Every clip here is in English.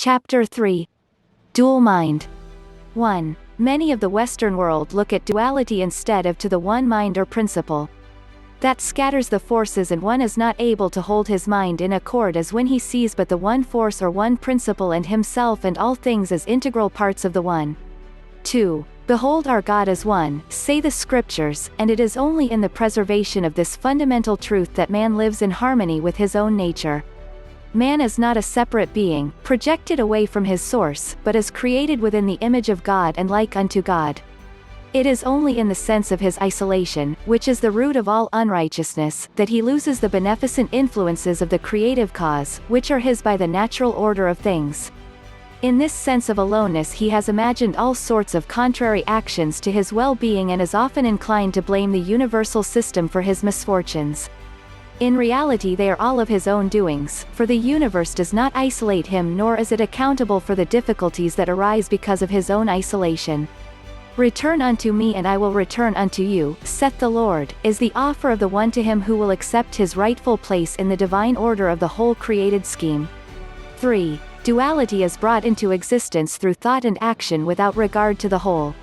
Chapter 3. Dual Mind. 1. Many of the Western world look at duality instead of to the one mind or principle. That scatters the forces, and one is not able to hold his mind in accord as when he sees but the one force or one principle, and himself and all things as integral parts of the one. 2. Behold, our God is one, say the scriptures, and it is only in the preservation of this fundamental truth that man lives in harmony with his own nature. Man is not a separate being, projected away from his source, but is created within the image of God and like unto God. It is only in the sense of his isolation, which is the root of all unrighteousness, that he loses the beneficent influences of the creative cause, which are his by the natural order of things. In this sense of aloneness he has imagined all sorts of contrary actions to his well-being, and is often inclined to blame the universal system for his misfortunes. In reality they are all of his own doings, for the universe does not isolate him, nor is it accountable for the difficulties that arise because of his own isolation. Return unto me and I will return unto you, saith the Lord, is the offer of the one to him who will accept his rightful place in the divine order of the whole created scheme. 3. Duality is brought into existence through thought and action without regard to the whole.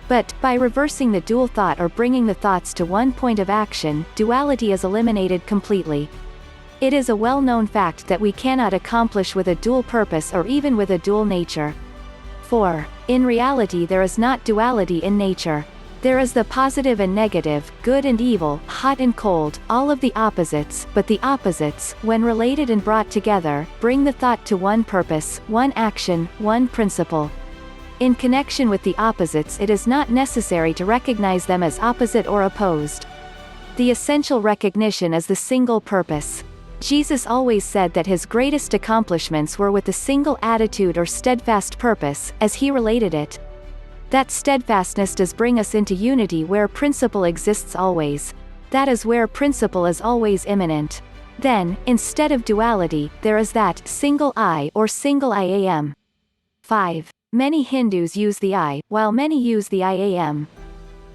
But, by reversing the dual thought or bringing the thoughts to one point of action, duality is eliminated completely. It is a well-known fact that we cannot accomplish with a dual purpose or even with a dual nature. 4. In reality there is not duality in nature. There is the positive and negative, good and evil, hot and cold, all of the opposites, but the opposites, when related and brought together, bring the thought to one purpose, one action, one principle. In connection with the opposites it is not necessary to recognize them as opposite or opposed. The essential recognition is the single purpose. Jesus always said that his greatest accomplishments were with the single attitude or steadfast purpose, as he related it. That steadfastness does bring us into unity where principle exists always. That is where principle is always immanent. Then, instead of duality, there is that single I or single IAM. 5. Many Hindus use the I, while many use the IAM.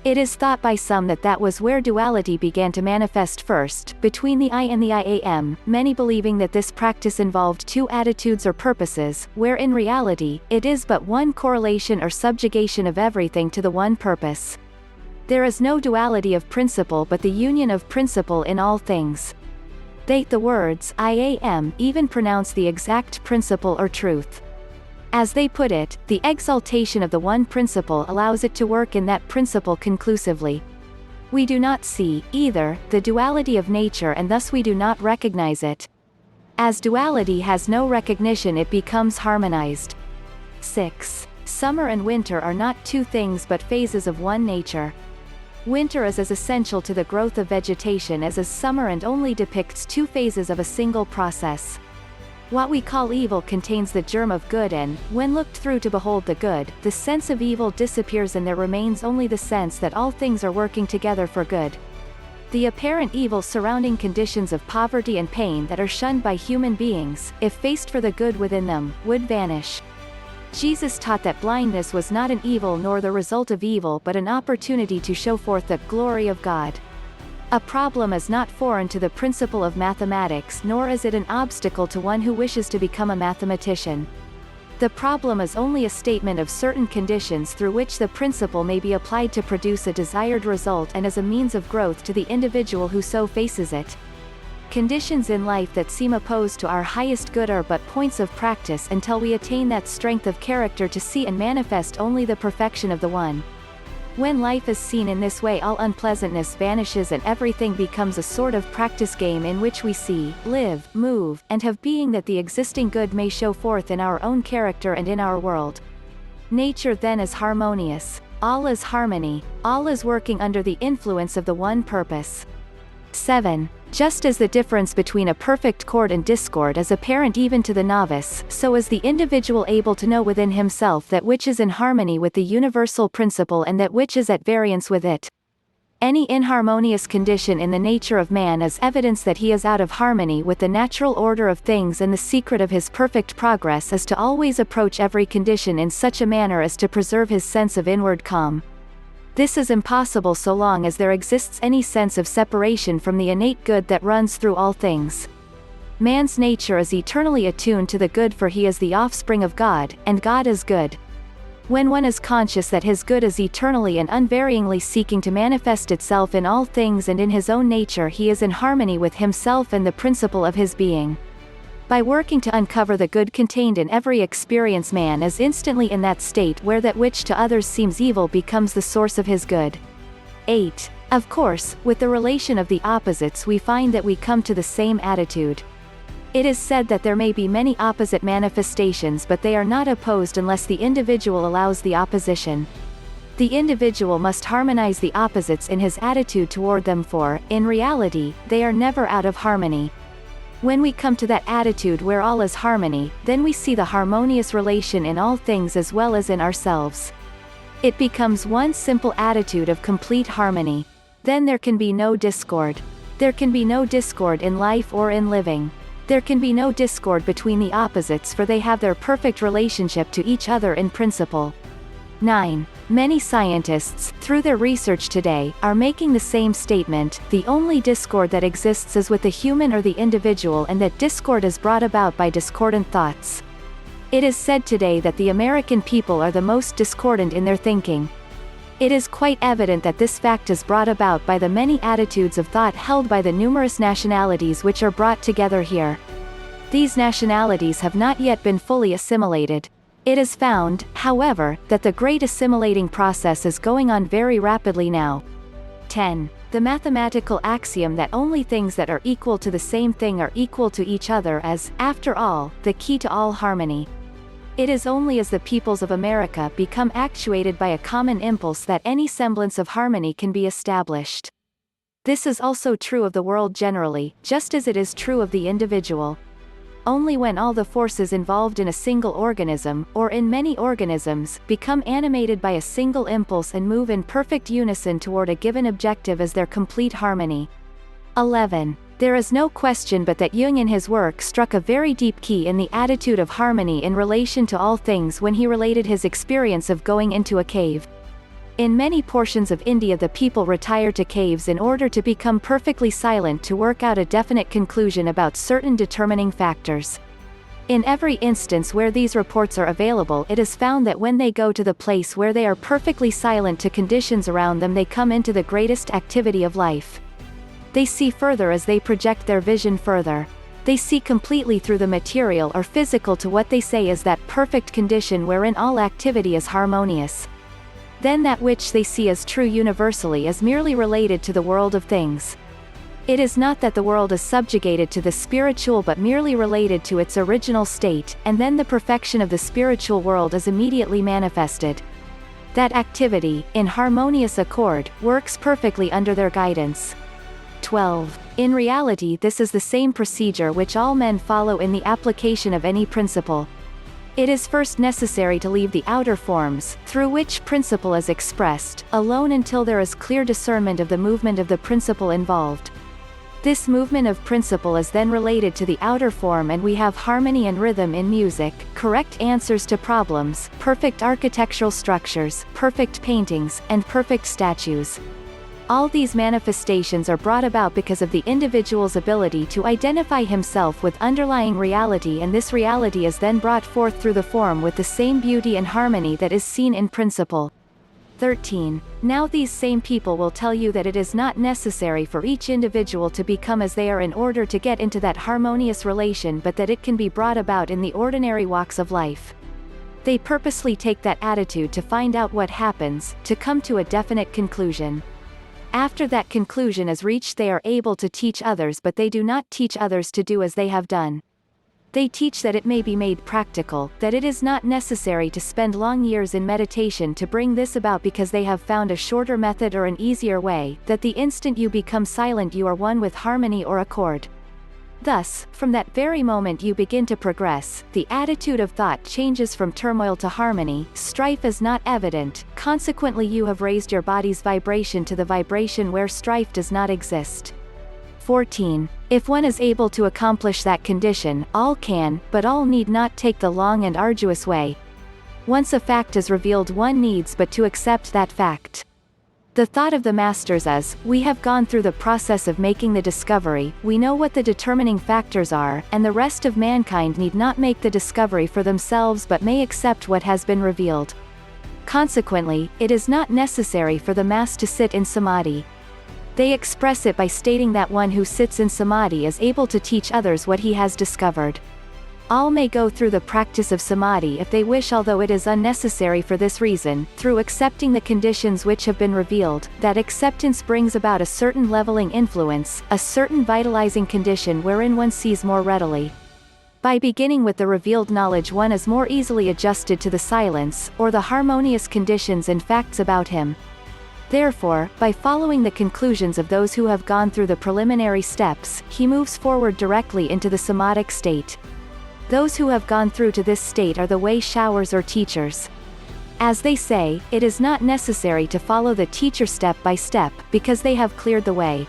It is thought by some that that was where duality began to manifest first, between the I and the IAM, many believing that this practice involved two attitudes or purposes, where in reality, it is but one correlation or subjugation of everything to the one purpose. There is no duality of principle but the union of principle in all things. The words IAM even pronounce the exact principle or truth. As they put it, the exaltation of the one principle allows it to work in that principle conclusively. We do not see, either, the duality of nature, and thus we do not recognize it. As duality has no recognition it becomes harmonized. 6. Summer and winter are not two things but phases of one nature. Winter is as essential to the growth of vegetation as is summer, and only depicts two phases of a single process. What we call evil contains the germ of good, and, when looked through to behold the good, the sense of evil disappears and there remains only the sense that all things are working together for good. The apparent evil surrounding conditions of poverty and pain that are shunned by human beings, if faced for the good within them, would vanish. Jesus taught that blindness was not an evil nor the result of evil but an opportunity to show forth the glory of God. A problem is not foreign to the principle of mathematics, nor is it an obstacle to one who wishes to become a mathematician. The problem is only a statement of certain conditions through which the principle may be applied to produce a desired result and as a means of growth to the individual who so faces it. Conditions in life that seem opposed to our highest good are but points of practice until we attain that strength of character to see and manifest only the perfection of the one. When life is seen in this way all unpleasantness vanishes and everything becomes a sort of practice game in which we see, live, move, and have being that the existing good may show forth in our own character and in our world. Nature then is harmonious. All is harmony. All is working under the influence of the one purpose. 7. Just as the difference between a perfect chord and discord is apparent even to the novice, so is the individual able to know within himself that which is in harmony with the universal principle and that which is at variance with it. Any inharmonious condition in the nature of man is evidence that he is out of harmony with the natural order of things, and the secret of his perfect progress is to always approach every condition in such a manner as to preserve his sense of inward calm. This is impossible so long as there exists any sense of separation from the innate good that runs through all things. Man's nature is eternally attuned to the good, for he is the offspring of God, and God is good. When one is conscious that his good is eternally and unvaryingly seeking to manifest itself in all things and in his own nature, he is in harmony with himself and the principle of his being. By working to uncover the good contained in every experience, man is instantly in that state where that which to others seems evil becomes the source of his good. 8. Of course, with the relation of the opposites we find that we come to the same attitude. It is said that there may be many opposite manifestations, but they are not opposed unless the individual allows the opposition. The individual must harmonize the opposites in his attitude toward them, for, in reality, they are never out of harmony. When we come to that attitude where all is harmony, then we see the harmonious relation in all things as well as in ourselves. It becomes one simple attitude of complete harmony. Then there can be no discord. There can be no discord in life or in living. There can be no discord between the opposites, for they have their perfect relationship to each other in principle. 9. Many scientists, through their research today, are making the same statement: the only discord that exists is with the human or the individual, and that discord is brought about by discordant thoughts. It is said today that the American people are the most discordant in their thinking. It is quite evident that this fact is brought about by the many attitudes of thought held by the numerous nationalities which are brought together here. These nationalities have not yet been fully assimilated. It is found, however, that the great assimilating process is going on very rapidly now. 10. The mathematical axiom that only things that are equal to the same thing are equal to each other is, after all, the key to all harmony. It is only as the peoples of America become actuated by a common impulse that any semblance of harmony can be established. This is also true of the world generally, just as it is true of the individual. Only when all the forces involved in a single organism, or in many organisms, become animated by a single impulse and move in perfect unison toward a given objective is there complete harmony. 11. There is no question but that Jung in his work struck a very deep key in the attitude of harmony in relation to all things when he related his experience of going into a cave. In many portions of India the people retire to caves in order to become perfectly silent to work out a definite conclusion about certain determining factors. In every instance where these reports are available, it is found that when they go to the place where they are perfectly silent to conditions around them, they come into the greatest activity of life. They see further as they project their vision further. They see completely through the material or physical to what they say is that perfect condition wherein all activity is harmonious. Then that which they see as true universally is merely related to the world of things. It is not that the world is subjugated to the spiritual but merely related to its original state, and then the perfection of the spiritual world is immediately manifested. That activity, in harmonious accord, works perfectly under their guidance. 12. In reality this is the same procedure which all men follow in the application of any principle. It is first necessary to leave the outer forms, through which principle is expressed, alone until there is clear discernment of the movement of the principle involved. This movement of principle is then related to the outer form, and we have harmony and rhythm in music, correct answers to problems, perfect architectural structures, perfect paintings, and perfect statues. All these manifestations are brought about because of the individual's ability to identify himself with underlying reality, and this reality is then brought forth through the form with the same beauty and harmony that is seen in principle. 13. Now these same people will tell you that it is not necessary for each individual to become as they are in order to get into that harmonious relation, but that it can be brought about in the ordinary walks of life. They purposely take that attitude to find out what happens, to come to a definite conclusion. After that conclusion is reached, they are able to teach others, but they do not teach others to do as they have done. They teach that it may be made practical, that it is not necessary to spend long years in meditation to bring this about because they have found a shorter method or an easier way, that the instant you become silent you are one with harmony or accord. Thus, from that very moment you begin to progress, the attitude of thought changes from turmoil to harmony, strife is not evident, consequently you have raised your body's vibration to the vibration where strife does not exist. 14. If one is able to accomplish that condition, all can, but all need not take the long and arduous way. Once a fact is revealed, one needs but to accept that fact. The thought of the masters is, we have gone through the process of making the discovery, we know what the determining factors are, and the rest of mankind need not make the discovery for themselves but may accept what has been revealed. Consequently, it is not necessary for the mass to sit in samadhi. They express it by stating that one who sits in samadhi is able to teach others what he has discovered. All may go through the practice of samadhi if they wish, although it is unnecessary for this reason, through accepting the conditions which have been revealed. That acceptance brings about a certain leveling influence, a certain vitalizing condition wherein one sees more readily. By beginning with the revealed knowledge, one is more easily adjusted to the silence, or the harmonious conditions and facts about him. Therefore, by following the conclusions of those who have gone through the preliminary steps, he moves forward directly into the samadhic state. Those who have gone through to this state are the wayshowers or teachers. As they say, it is not necessary to follow the teacher step by step, because they have cleared the way.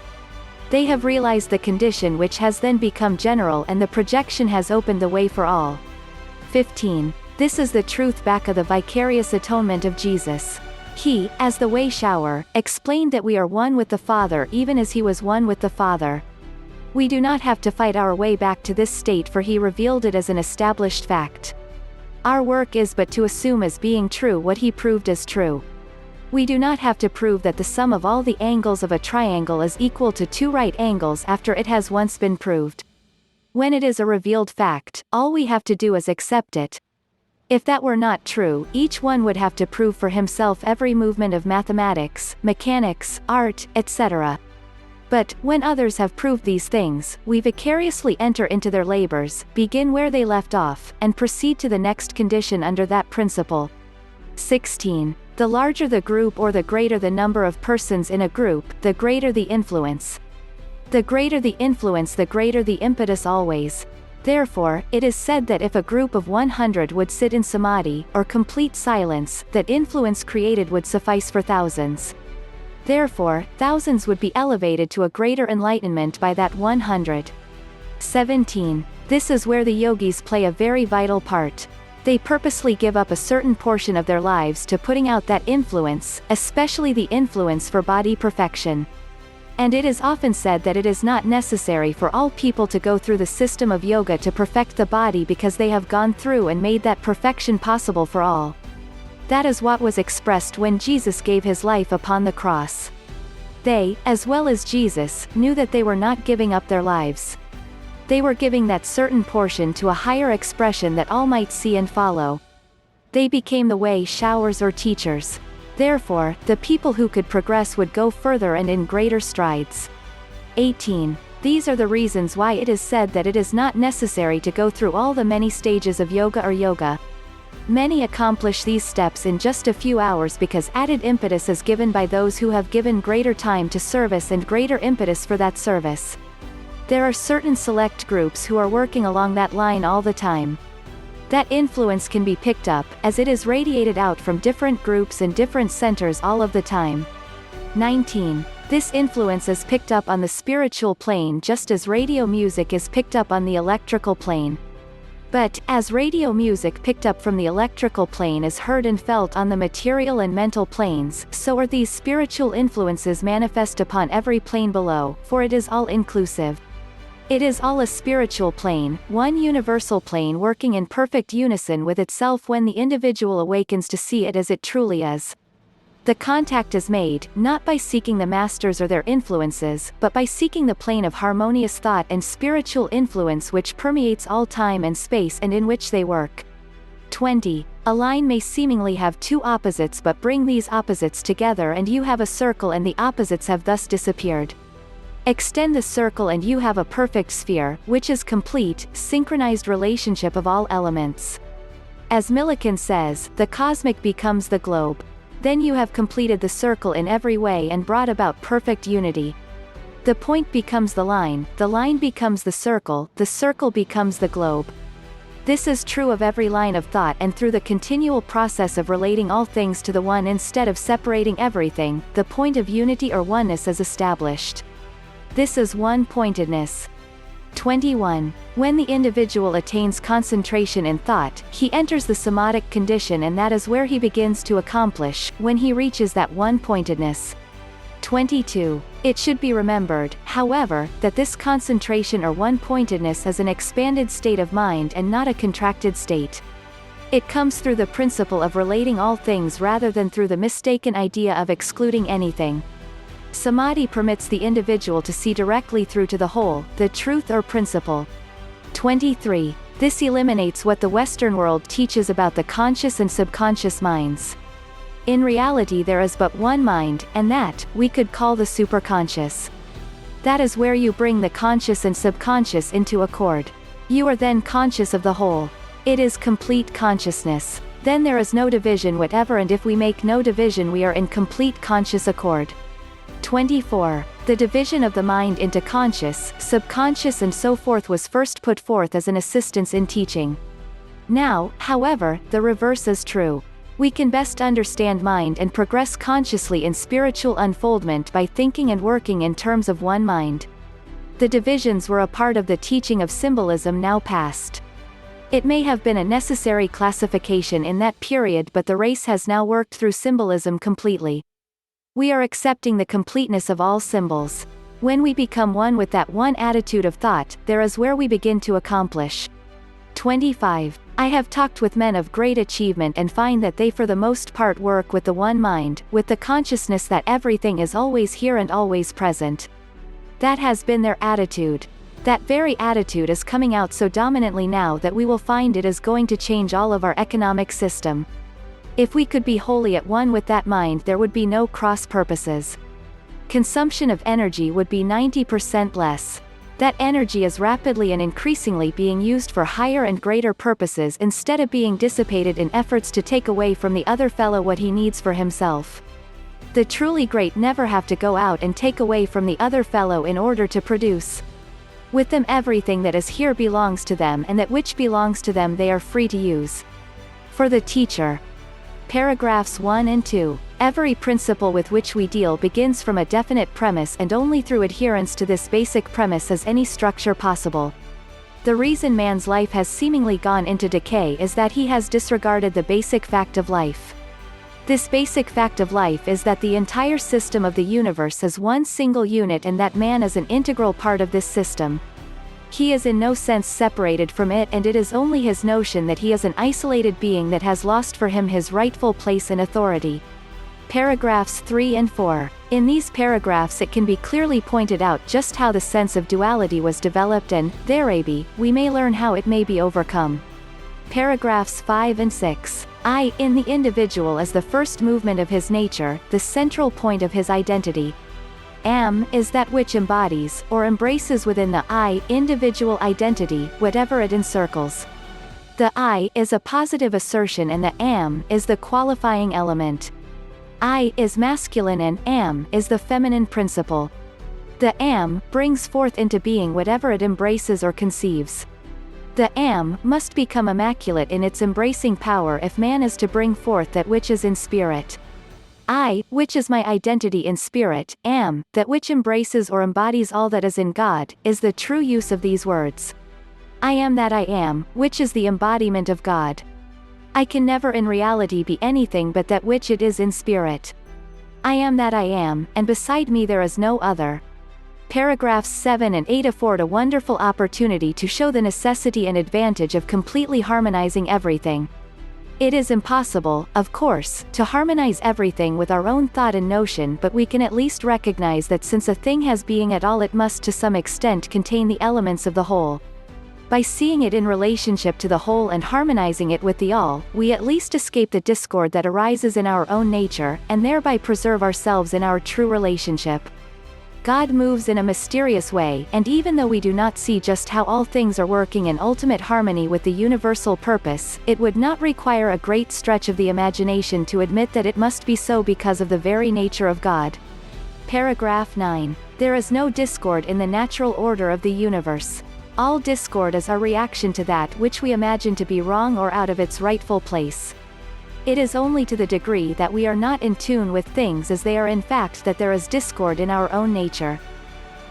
They have realized the condition which has then become general, and the projection has opened the way for all. 15. This is the truth back of the vicarious atonement of Jesus. He, as the wayshower, explained that we are one with the Father even as he was one with the Father. We do not have to fight our way back to this state, for he revealed it as an established fact. Our work is but to assume as being true what he proved as true. We do not have to prove that the sum of all the angles of a triangle is equal to 2 right angles after it has once been proved. When it is a revealed fact, all we have to do is accept it. If that were not true, each one would have to prove for himself every movement of mathematics, mechanics, art, etc. But, when others have proved these things, we vicariously enter into their labors, begin where they left off, and proceed to the next condition under that principle. 16. The larger the group or the greater the number of persons in a group, the greater the influence. The greater the influence, the greater the impetus always. Therefore, it is said that if a group of 100 would sit in samadhi, or complete silence, that influence created would suffice for thousands. Therefore, thousands would be elevated to a greater enlightenment by that 100. 17. This is where the yogis play a very vital part. They purposely give up a certain portion of their lives to putting out that influence, especially the influence for body perfection. And it is often said that it is not necessary for all people to go through the system of yoga to perfect the body, because they have gone through and made that perfection possible for all. That is what was expressed when Jesus gave his life upon the cross. They, as well as Jesus, knew that they were not giving up their lives. They were giving that certain portion to a higher expression that all might see and follow. They became the way-showers or teachers. Therefore, the people who could progress would go further and in greater strides. 18. These are the reasons why it is said that it is not necessary to go through all the many stages of yoga or yoga. Many accomplish these steps in just a few hours because added impetus is given by those who have given greater time to service and greater impetus for that service. There are certain select groups who are working along that line all the time. That influence can be picked up, as it is radiated out from different groups and different centers all of the time. 19. This influence is picked up on the spiritual plane just as radio music is picked up on the electrical plane. But, as radio music picked up from the electrical plane is heard and felt on the material and mental planes, so are these spiritual influences manifest upon every plane below, for it is all-inclusive. It is all a spiritual plane, one universal plane working in perfect unison with itself when the individual awakens to see it as it truly is. The contact is made, not by seeking the masters or their influences, but by seeking the plane of harmonious thought and spiritual influence which permeates all time and space and in which they work. 20. A line may seemingly have 2 opposites, but bring these opposites together and you have a circle, and the opposites have thus disappeared. Extend the circle and you have a perfect sphere, which is complete, synchronized relationship of all elements. As Millikan says, the cosmic becomes the globe. Then you have completed the circle in every way and brought about perfect unity. The point becomes the line becomes the circle becomes the globe. This is true of every line of thought, and through the continual process of relating all things to the one instead of separating everything, the point of unity or oneness is established. This is one-pointedness. 21. When the individual attains concentration in thought, he enters the samadhic condition, and that is where he begins to accomplish, when he reaches that one-pointedness. 22. It should be remembered, however, that this concentration or one-pointedness is an expanded state of mind and not a contracted state. It comes through the principle of relating all things rather than through the mistaken idea of excluding anything. Samadhi permits the individual to see directly through to the whole, the truth or principle. 23. This eliminates what the Western world teaches about the conscious and subconscious minds. In reality there is but one mind, and that, we could call the superconscious. That is where you bring the conscious and subconscious into accord. You are then conscious of the whole. It is complete consciousness. Then there is no division whatever, and if we make no division we are in complete conscious accord. 24. The division of the mind into conscious, subconscious and so forth was first put forth as an assistance in teaching. Now, however, the reverse is true. We can best understand mind and progress consciously in spiritual unfoldment by thinking and working in terms of one mind. The divisions were a part of the teaching of symbolism now past. It may have been a necessary classification in that period, but the race has now worked through symbolism completely. We are accepting the completeness of all symbols. When we become one with that one attitude of thought, there is where we begin to accomplish. 25. I have talked with men of great achievement and find that they for the most part work with the one mind, with the consciousness that everything is always here and always present. That has been their attitude. That very attitude is coming out so dominantly now that we will find it is going to change all of our economic system. If we could be wholly at one with that mind, there would be no cross purposes. Consumption of energy would be 90% less. That energy is rapidly and increasingly being used for higher and greater purposes instead of being dissipated in efforts to take away from the other fellow what he needs for himself. The truly great never have to go out and take away from the other fellow in order to produce. With them everything that is here belongs to them, and that which belongs to them they are free to use. For the teacher. Paragraphs 1 and 2. Every principle with which we deal begins from a definite premise, and only through adherence to this basic premise is any structure possible. The reason man's life has seemingly gone into decay is that he has disregarded the basic fact of life. This basic fact of life is that the entire system of the universe is one single unit and that man is an integral part of this system. He is in no sense separated from it, and it is only his notion that he is an isolated being that has lost for him his rightful place and authority. Paragraphs 3 and 4. In these paragraphs it can be clearly pointed out just how the sense of duality was developed, and, thereaby, we may learn how it may be overcome. Paragraphs 5 and 6. I, in the individual, is the first movement of his nature, the central point of his identity. Am, is that which embodies, or embraces within the I, individual identity, whatever it encircles. The I, is a positive assertion and the am, is the qualifying element. I, is masculine and am, is the feminine principle. The am, brings forth into being whatever it embraces or conceives. The am, must become immaculate in its embracing power if man is to bring forth that which is in spirit. I, which is my identity in spirit, am, that which embraces or embodies all that is in God, is the true use of these words. I am that I am, which is the embodiment of God. I can never in reality be anything but that which it is in spirit. I am that I am, and beside me there is no other. Paragraphs 7 and 8 afford a wonderful opportunity to show the necessity and advantage of completely harmonizing everything. It is impossible, of course, to harmonize everything with our own thought and notion, but we can at least recognize that since a thing has being at all it must to some extent contain the elements of the whole. By seeing it in relationship to the whole and harmonizing it with the all, we at least escape the discord that arises in our own nature, and thereby preserve ourselves in our true relationship. God moves in a mysterious way, and even though we do not see just how all things are working in ultimate harmony with the universal purpose, it would not require a great stretch of the imagination to admit that it must be so because of the very nature of God. Paragraph 9. There is no discord in the natural order of the universe. All discord is our reaction to that which we imagine to be wrong or out of its rightful place. It is only to the degree that we are not in tune with things as they are in fact that there is discord in our own nature.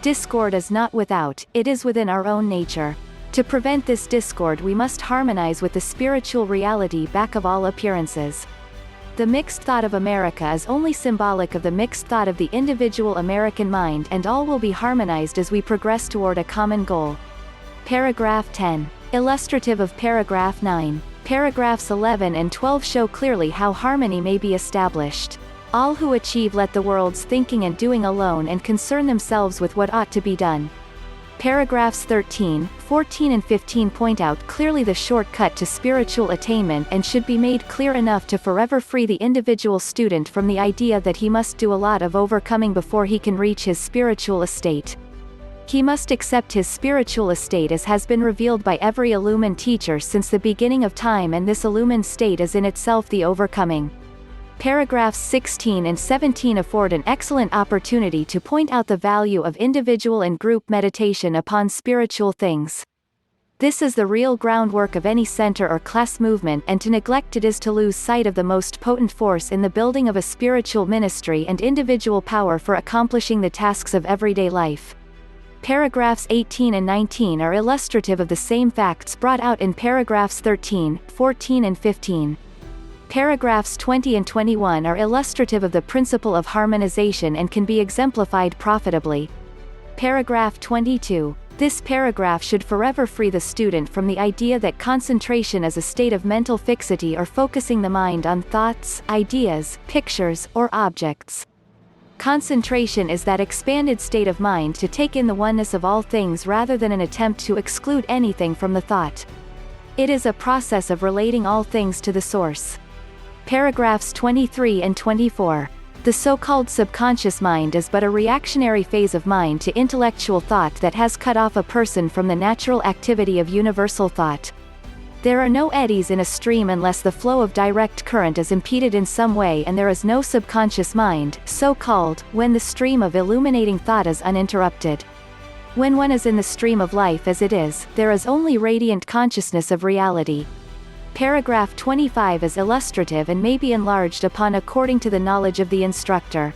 Discord is not without, it is within our own nature. To prevent this discord we must harmonize with the spiritual reality back of all appearances. The mixed thought of America is only symbolic of the mixed thought of the individual American mind, and all will be harmonized as we progress toward a common goal. Paragraph 10. Illustrative of paragraph 9. Paragraphs 11 and 12 show clearly how harmony may be established. All who achieve let the world's thinking and doing alone and concern themselves with what ought to be done. Paragraphs 13, 14 and 15 point out clearly the shortcut to spiritual attainment and should be made clear enough to forever free the individual student from the idea that he must do a lot of overcoming before he can reach his spiritual estate. He must accept his spiritual estate as has been revealed by every illumined teacher since the beginning of time, and this illumined state is in itself the overcoming. Paragraphs 16 and 17 afford an excellent opportunity to point out the value of individual and group meditation upon spiritual things. This is the real groundwork of any center or class movement, and to neglect it is to lose sight of the most potent force in the building of a spiritual ministry and individual power for accomplishing the tasks of everyday life. Paragraphs 18 and 19 are illustrative of the same facts brought out in paragraphs 13, 14 and 15. Paragraphs 20 and 21 are illustrative of the principle of harmonization and can be exemplified profitably. Paragraph 22. This paragraph should forever free the student from the idea that concentration is a state of mental fixity or focusing the mind on thoughts, ideas, pictures, or objects. Concentration is that expanded state of mind to take in the oneness of all things rather than an attempt to exclude anything from the thought. It is a process of relating all things to the source. Paragraphs 23 and 24. The so-called subconscious mind is but a reactionary phase of mind to intellectual thought that has cut off a person from the natural activity of universal thought. There are no eddies in a stream unless the flow of direct current is impeded in some way, and there is no subconscious mind, so-called, when the stream of illuminating thought is uninterrupted. When one is in the stream of life as it is, there is only radiant consciousness of reality. Paragraph 25 is illustrative and may be enlarged upon according to the knowledge of the instructor.